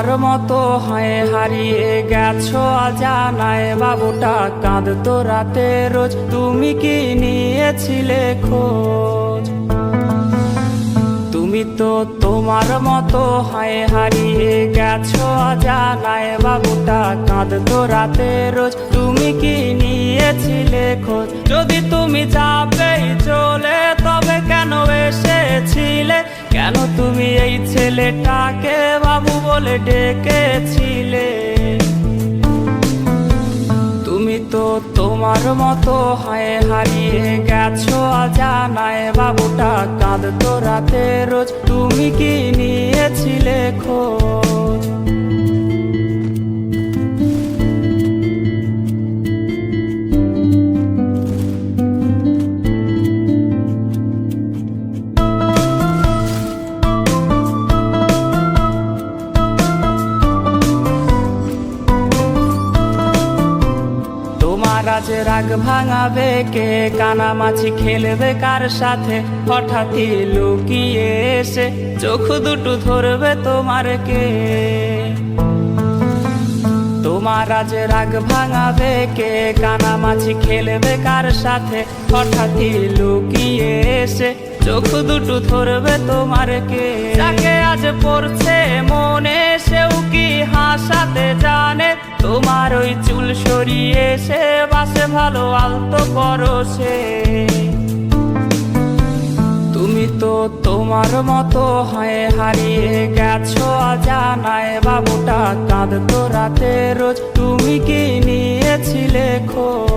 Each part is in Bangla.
তোমার মতো হয় হারিয়ে গেছো অজানায়, বাবুটা কাঁদতো রাতে রোজ, তুমি কি নিয়েছিলে খোঁজ? তুমি তো তোমার মতো হয় হারিয়ে গেছো অজানায়, বাবুটা কাঁদতো রাতে রোজ, তুমি কি নিয়েছিলে খোঁজ? যদি তুমি যাবেই চলে তবে কেন এসেছিলে? কেন তুমি এই ছেলেটাকে বাবু বলে ডেকেছিলে? তুমি তো তোমার মতো হয় হারিয়ে গেছো অজানায়, বাবুটা কাঁদতো রাতে রোজ, তুমি কি নিয়েছিলে খোঁজ? আজ রাগ ভাঙাবে কে? কানামাছি খেলবে কার সাথে? হঠাৎই লুকিয়ে এসে চোখ দুটো ধরবে তোমার কে? তোমার আজ রাগ ভাঙাবে কে? কানামাছি খেলবে কার সাথে? হঠাৎই লুকিয়ে এসে চোখ দুটো ধরবে তোমার কে? যাকে আজ পড়ছে মনে সেও কি হাসাতে জানে? তোমার ওই চুল সরিয়ে সে বাসে ভালো আলতো পরশে। তুমি তো তোমার মতো হয় হারিয়ে গেছো অজানায়, বাবুটা কাঁদতো রাতে রোজ, তুমি কি নিয়েছিলে খোঁজ?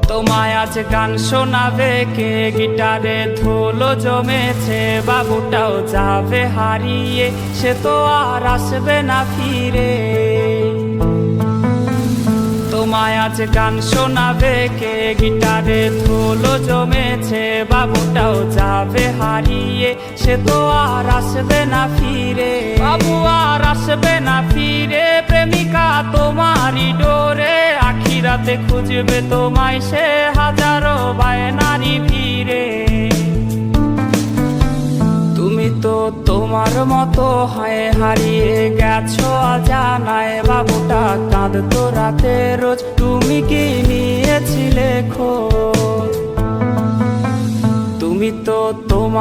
তোমায় আজ গান শোনাবে কে? গিটারে ধুলো জমেছে, বাবুটাও যাবে হারিয়ে, সে তো আর আসবে না ফিরে। তোমায় আজ গান শোনাবে কে? গিটারে ধুলো জমেছে, বাবুটাও যাবে হারিয়ে, সে তো আর আসবে না ফিরে। বাবু আর আসবে না ফিরে, প্রেমিকা তোমারই ডোরে, আখিরাতে খুঁজবে তোমায় সে হাজারো বায়নারি ভিড়ে। তুমি তো তোমার মতো হয় হারিয়ে গেছো অজানায়, বাবুটা কাঁদতো রাতে রোজ, তুমি কি নিয়েছিলে খোঁজ? তুমি তো তোমার